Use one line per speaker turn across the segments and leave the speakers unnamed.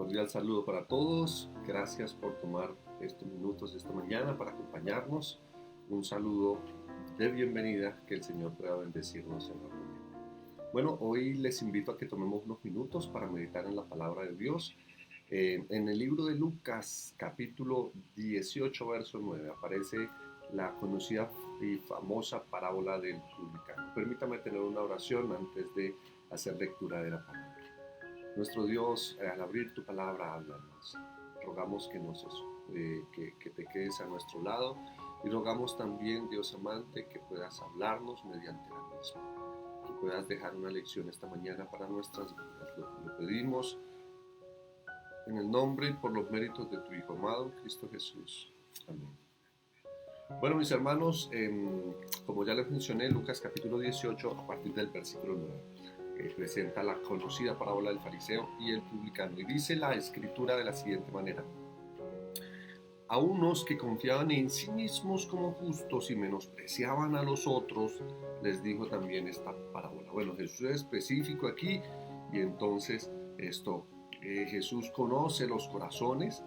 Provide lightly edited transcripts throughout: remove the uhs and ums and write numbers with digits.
Cordial saludo para todos. Gracias por tomar estos minutos esta mañana para acompañarnos. Un saludo de bienvenida, que el Señor pueda bendecirnos en la reunión. Bueno, hoy les invito a que tomemos unos minutos para meditar en la palabra de Dios. En el libro de Lucas, capítulo 18, verso 9, aparece la conocida y famosa parábola del publicano. Permítame tener una oración antes de hacer lectura de la palabra. Nuestro Dios, al abrir tu palabra, háblanos. Rogamos que te quedes a nuestro lado y rogamos también, Dios amante, que puedas hablarnos mediante la misma, que puedas dejar una lección esta mañana para nuestras vidas. Lo pedimos en el nombre y por los méritos de tu Hijo amado, Cristo Jesús. Amén. Bueno, mis hermanos, como ya les mencioné, Lucas capítulo 18, a partir del versículo 9, presenta la conocida parábola del fariseo y el publicano. Y dice la escritura de la siguiente manera: a unos que confiaban en sí mismos como justos y menospreciaban a los otros, les dijo también esta parábola. Bueno, Jesús es específico aquí y entonces Jesús conoce los corazones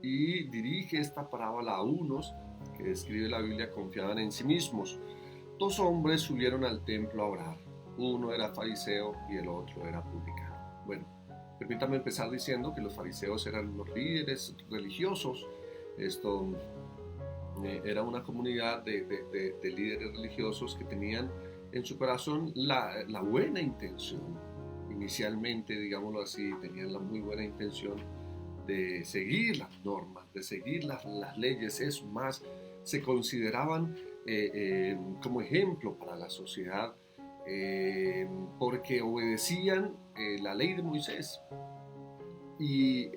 y dirige esta parábola a unos que describe la Biblia confiaban en sí mismos. Dos hombres subieron al templo a orar. Uno era fariseo y el otro era publicano. Bueno, permítame empezar diciendo que los fariseos eran los líderes religiosos. Era una comunidad de líderes religiosos que tenían en su corazón la buena intención. Inicialmente, digámoslo así, tenían la muy buena intención de seguir las normas, de seguir las leyes. Es más, se consideraban como ejemplo para la sociedad porque obedecían la ley de Moisés y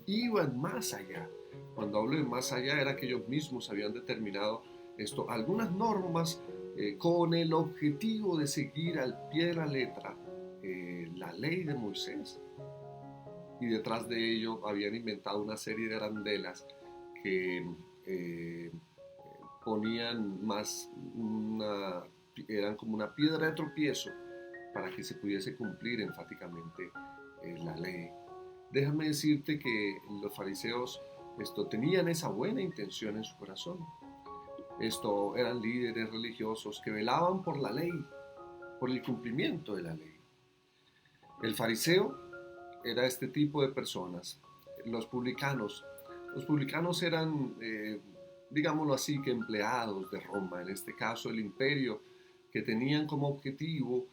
iban más allá. Cuando hablo de más allá, era que ellos mismos habían determinado algunas normas con el objetivo de seguir al pie de la letra la ley de Moisés. Y detrás de ello habían inventado una serie de arandelas que ponían eran como una piedra de tropiezo para que se pudiese cumplir enfáticamente la ley. Déjame decirte que los fariseos tenían esa buena intención en su corazón. Eran líderes religiosos que velaban por la ley, por el cumplimiento de la ley. El fariseo era este tipo de personas. Los publicanos eran, digámoslo así, que empleados de Roma, en este caso el imperio, que tenían como objetivo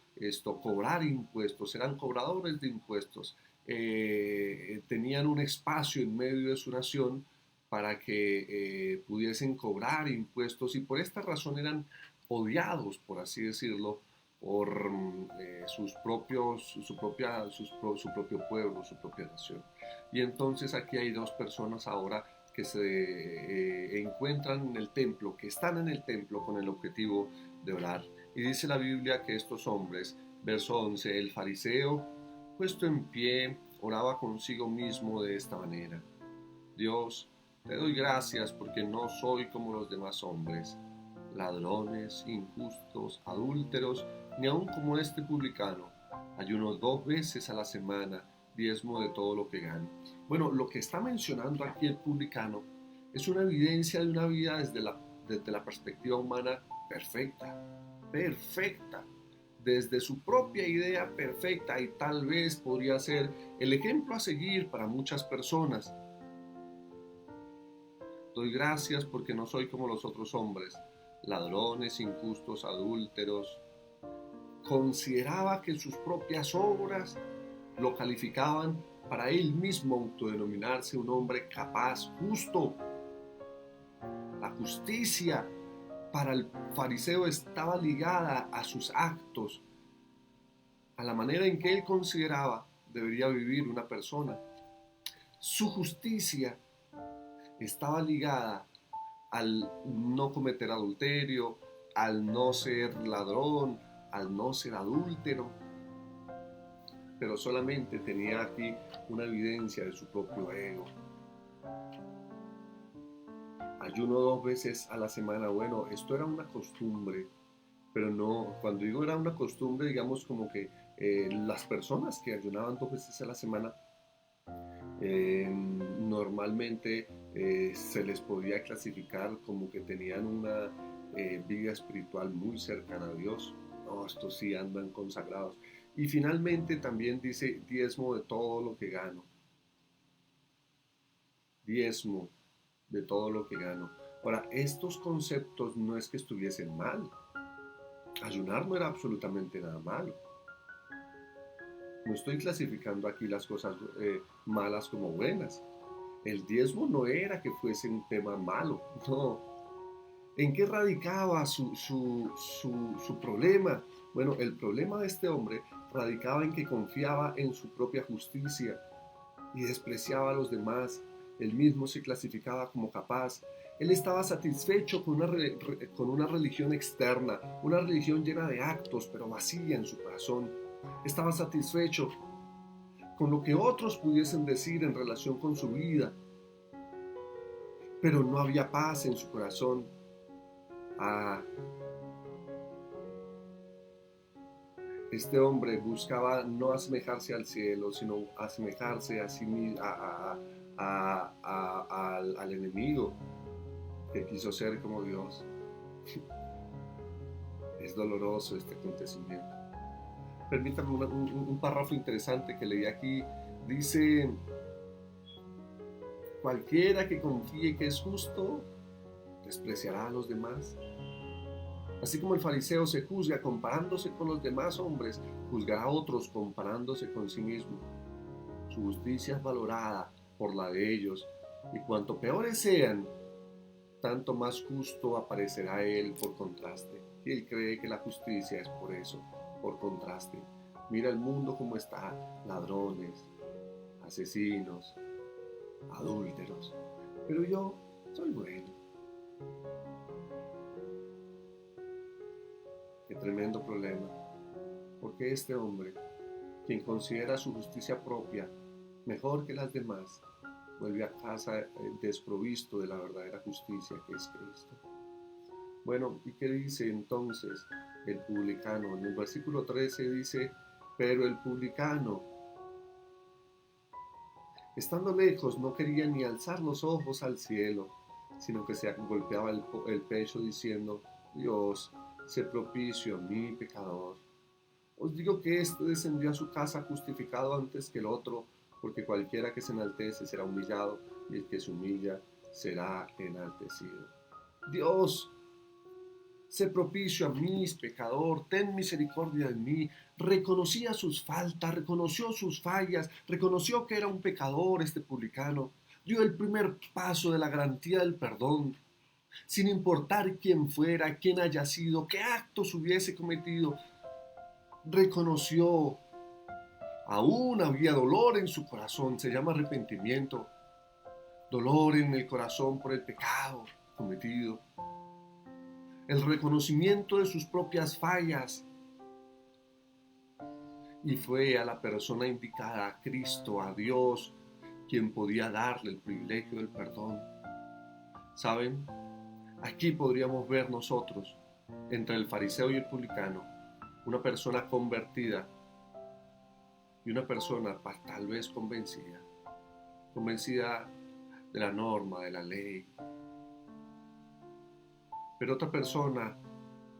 cobrar impuestos, eran cobradores de impuestos, tenían un espacio en medio de su nación para que pudiesen cobrar impuestos y por esta razón eran odiados, por así decirlo, por su propio pueblo, su propia nación. Y entonces aquí hay dos personas ahora que se encuentran en el templo, que están en el templo con el objetivo de orar. Y dice la Biblia que estos hombres, verso 11, el fariseo, puesto en pie, oraba consigo mismo de esta manera: Dios, te doy gracias porque no soy como los demás hombres, ladrones, injustos, adúlteros, ni aun como este publicano. Ayuno 2 veces a la semana, diezmo de todo lo que gano. Bueno, lo que está mencionando aquí el publicano es una evidencia de una vida desde la perspectiva humana perfecta, desde su propia idea perfecta, y tal vez podría ser el ejemplo a seguir para muchas personas. Doy gracias porque no soy como los otros hombres, ladrones, injustos, adúlteros. Consideraba que sus propias obras lo calificaban para él mismo autodenominarse un hombre capaz, justo. La justicia para el fariseo estaba ligada a sus actos, a la manera en que él consideraba debería vivir una persona. Su justicia estaba ligada al no cometer adulterio, al no ser ladrón, al no ser adúltero, pero solamente tenía aquí una evidencia de su propio ego. Ayuno 2 veces a la semana. Bueno, esto era una costumbre, pero no, cuando digo era una costumbre, digamos como que las personas que ayunaban 2 veces a la semana Normalmente se les podía clasificar como que tenían una vida espiritual muy cercana a Dios. No, estos sí andan consagrados. Y finalmente también dice diezmo de todo lo que gano. Diezmo de todo lo que gano. Ahora, estos conceptos no es que estuviesen mal. Ayunar no era absolutamente nada malo. No estoy clasificando aquí las cosas malas como buenas. El diezmo no era que fuese un tema malo, no. ¿En qué radicaba su problema? Bueno, el problema de este hombre radicaba en que confiaba en su propia justicia y despreciaba a los demás. Él mismo se clasificaba como capaz. Él estaba satisfecho con una religión externa, una religión llena de actos, pero vacía en su corazón. Estaba satisfecho con lo que otros pudiesen decir en relación con su vida, pero no había paz en su corazón. Ah, este hombre buscaba no asemejarse al cielo, sino asemejarse a sí mismo, al enemigo que quiso ser como Dios. Es doloroso este acontecimiento. Permítanme un párrafo interesante que leí aquí. Dice, cualquiera que confíe que es justo, despreciará a los demás. Así como el fariseo se juzga comparándose con los demás hombres, juzgará a otros comparándose con sí mismo. Su justicia es valorada por la de ellos, y cuanto peores sean, tanto más justo aparecerá él por contraste. Y él cree que la justicia es por eso, por contraste. Mira el mundo como está, ladrones, asesinos, adúlteros, pero yo soy bueno. Qué tremendo problema, porque este hombre, quien considera su justicia propia mejor que las demás, vuelve a casa desprovisto de la verdadera justicia que es Cristo. Bueno, ¿y qué dice entonces el publicano? En el versículo 13 dice, pero el publicano, estando lejos, no quería ni alzar los ojos al cielo, sino que se golpeaba el pecho diciendo, Dios, sé propicio a mí, pecador. Os digo que éste descendió a su casa justificado antes que el otro, porque cualquiera que se enaltece será humillado, y el que se humilla será enaltecido. Dios, sé propicio a mí, pecador, ten misericordia de mí. Reconocía sus faltas, reconoció sus fallas, reconoció que era un pecador este publicano. Dio el primer paso de la garantía del perdón, sin importar quién fuera, quién haya sido, qué actos hubiese cometido. Reconoció, aún había dolor en su corazón, se llama arrepentimiento, dolor en el corazón por el pecado cometido, el reconocimiento de sus propias fallas, y fue a la persona indicada, a Cristo, a Dios, quien podía darle el privilegio del perdón. ¿Saben? Aquí podríamos ver nosotros, entre el fariseo y el publicano, una persona convertida y una persona tal vez convencida de la norma, de la ley, pero otra persona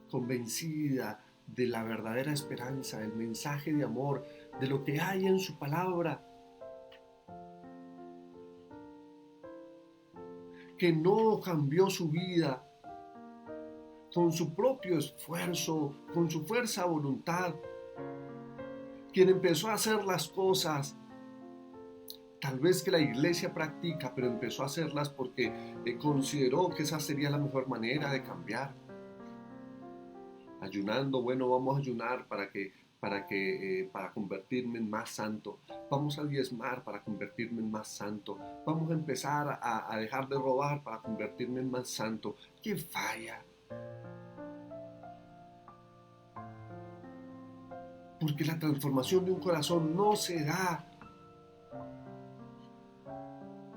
convencida de la verdadera esperanza, del mensaje de amor, de lo que hay en su palabra, que no cambió su vida con su propio esfuerzo, con su fuerza de voluntad, quien empezó a hacer las cosas tal vez que la iglesia practica, pero empezó a hacerlas porque consideró que esa sería la mejor manera de cambiar. Ayunando, bueno, vamos a ayunar para convertirme en más santo. Vamos a diezmar para convertirme en más santo. Vamos a empezar a dejar de robar para convertirme en más santo. ¡Qué falla! Porque la transformación de un corazón no se da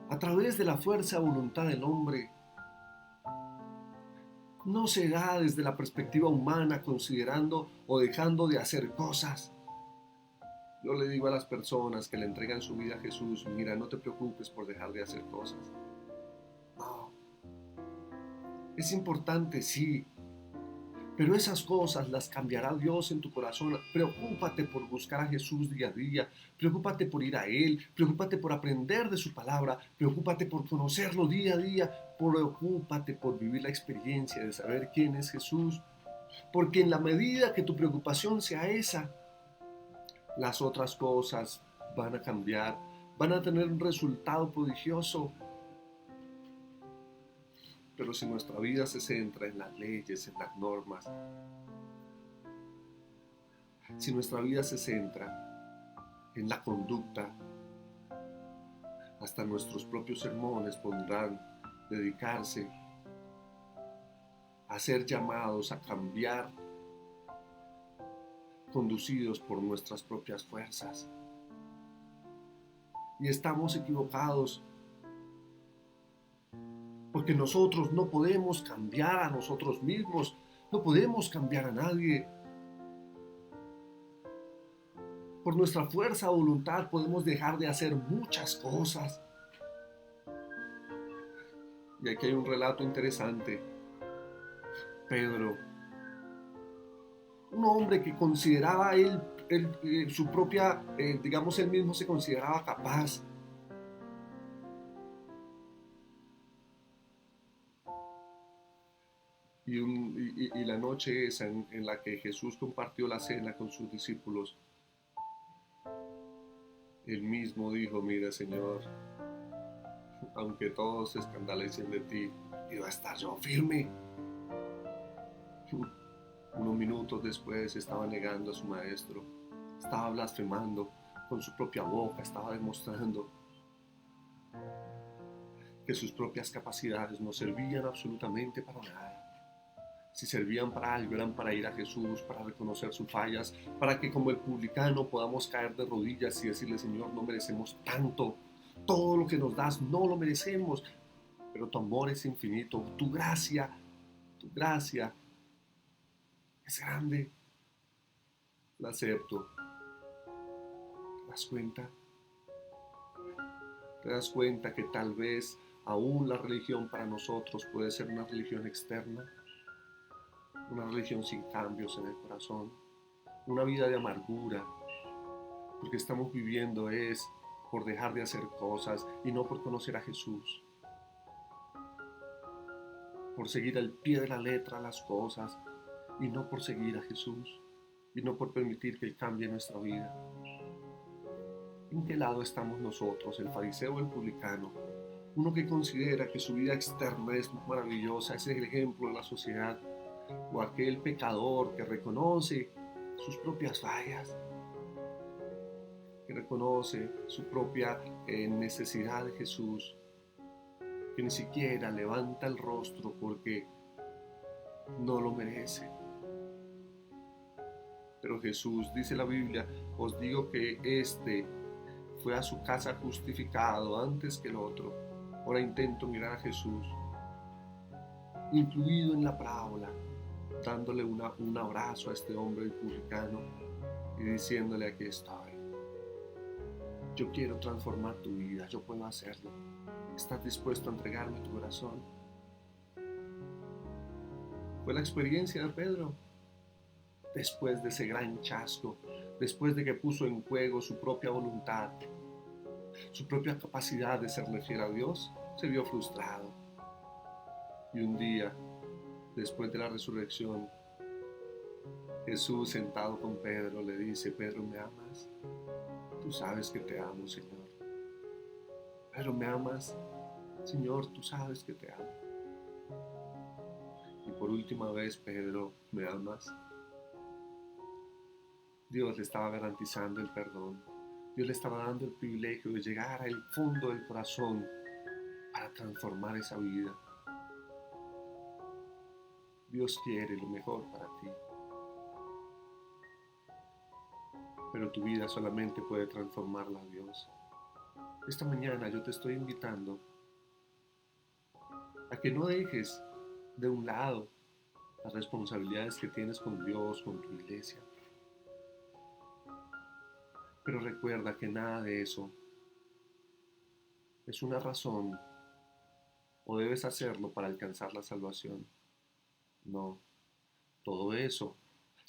a través de la fuerza de voluntad del hombre. No se da desde la perspectiva humana, considerando o dejando de hacer cosas. Yo le digo a las personas que le entregan su vida a Jesús, mira, no te preocupes por dejar de hacer cosas. No, es importante, sí, pero esas cosas las cambiará Dios en tu corazón. Preocúpate por buscar a Jesús día a día. Preocúpate por ir a Él. Preocúpate por aprender de su palabra. Preocúpate por conocerlo día a día. Preocúpate por vivir la experiencia de saber quién es Jesús. Porque en la medida que tu preocupación sea esa, las otras cosas van a cambiar. Van a tener un resultado prodigioso. Pero si nuestra vida se centra en las leyes, en las normas, si nuestra vida se centra en la conducta, hasta nuestros propios sermones podrán dedicarse a ser llamados a cambiar, conducidos por nuestras propias fuerzas. Y estamos equivocados, porque nosotros no podemos cambiar a nosotros mismos, no podemos cambiar a nadie. Por nuestra fuerza o voluntad podemos dejar de hacer muchas cosas. Y aquí hay un relato interesante. Pedro, un hombre que consideraba su propia, digamos, él mismo se consideraba capaz. Y la noche esa en la que Jesús compartió la cena con sus discípulos, él mismo dijo, mira Señor, aunque todos se escandalicen de ti, iba a estar yo firme. Unos minutos después estaba negando a su maestro, estaba blasfemando con su propia boca, estaba demostrando que sus propias capacidades no servían absolutamente para nada. Si servían para algo, eran para ir a Jesús, para reconocer sus fallas, para que como el publicano podamos caer de rodillas y decirle, Señor, no merecemos tanto, todo lo que nos das no lo merecemos, pero tu amor es infinito, tu gracia es grande, la acepto. ¿Te das cuenta? ¿Te das cuenta que tal vez aún la religión para nosotros puede ser una religión externa? Una religión sin cambios en el corazón, una vida de amargura, porque estamos viviendo es por dejar de hacer cosas y no por conocer a Jesús, por seguir al pie de la letra las cosas y no por seguir a Jesús y no por permitir que Él cambie nuestra vida. ¿En qué lado estamos nosotros, el fariseo o el publicano? Uno que considera que su vida externa es maravillosa, es el ejemplo de la sociedad, o aquel pecador que reconoce sus propias fallas, que reconoce su propia necesidad de Jesús, que ni siquiera levanta el rostro porque no lo merece. Pero Jesús, dice la Biblia, os digo que este fue a su casa justificado antes que el otro. Ahora intento mirar a Jesús, incluido en la parábola, dándole un abrazo a este hombre publicano y diciéndole, aquí estoy. Yo quiero transformar tu vida, yo puedo hacerlo. ¿Estás dispuesto a entregarme tu corazón? Fue la experiencia de Pedro. Después de ese gran chasco, después de que puso en juego su propia voluntad, su propia capacidad de serle fiel a Dios, se vio frustrado. Y un día, después de la resurrección, Jesús sentado con Pedro le dice, Pedro, ¿me amas? Tú sabes que te amo, Señor. Pedro, ¿me amas? Señor, tú sabes que te amo. Y por última vez, Pedro, ¿me amas? Dios le estaba garantizando el perdón. Dios le estaba dando el privilegio de llegar al fondo del corazón para transformar esa vida. Dios quiere lo mejor para ti. Pero tu vida solamente puede transformarla a Dios. Esta mañana yo te estoy invitando a que no dejes de un lado las responsabilidades que tienes con Dios, con tu iglesia. Pero recuerda que nada de eso es una razón o debes hacerlo para alcanzar la salvación. No, todo eso,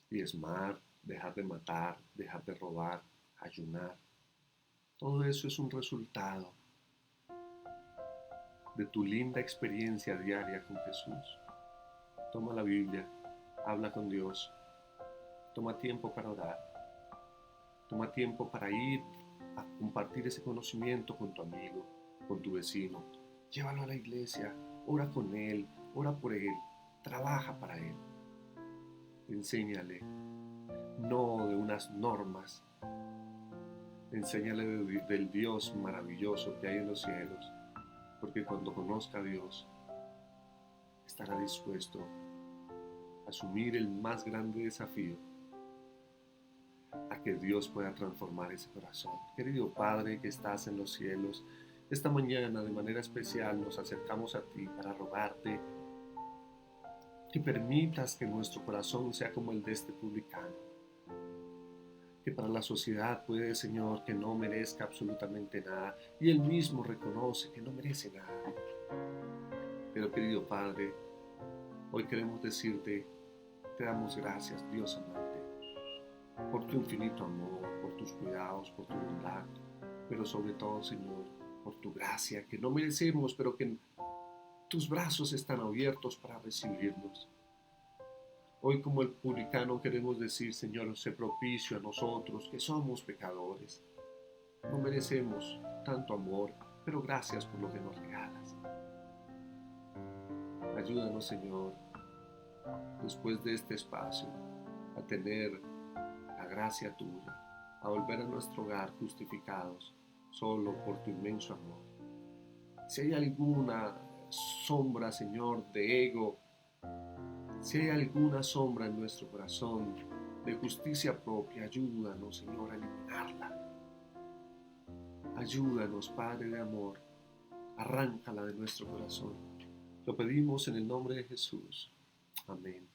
diezmar, dejar de matar, dejar de robar, ayunar, todo eso es un resultado de tu linda experiencia diaria con Jesús. Toma la Biblia, habla con Dios, toma tiempo para orar, toma tiempo para ir a compartir ese conocimiento con tu amigo, con tu vecino. Llévalo a la iglesia, ora con él, ora por él, trabaja para él. Enséñale, no de unas normas, enséñale del Dios maravilloso que hay en los cielos, porque cuando conozca a Dios, estará dispuesto a asumir el más grande desafío, a que Dios pueda transformar ese corazón. Querido Padre que estás en los cielos, esta mañana de manera especial nos acercamos a ti para rogarte que permitas que nuestro corazón sea como el de este publicano, que para la sociedad puede, Señor, que no merezca absolutamente nada, y él mismo reconoce que no merece nada. Pero querido Padre, hoy queremos decirte, te damos gracias, Dios amante, por tu infinito amor, por tus cuidados, por tu bondad, pero sobre todo, Señor, por tu gracia, que no merecemos, pero que tus brazos están abiertos para recibirnos. Hoy como el publicano queremos decir, Señor, sé propicio a nosotros, que somos pecadores. No merecemos tanto amor, pero gracias por lo que nos regalas. Ayúdanos, Señor, después de este espacio, a tener la gracia tuya, a volver a nuestro hogar justificados solo por tu inmenso amor. Si hay alguna sombra, Señor, de ego, si hay alguna sombra en nuestro corazón de justicia propia, ayúdanos, Señor, a eliminarla. Ayúdanos, Padre de amor, arráncala de nuestro corazón. Lo pedimos en el nombre de Jesús. Amén.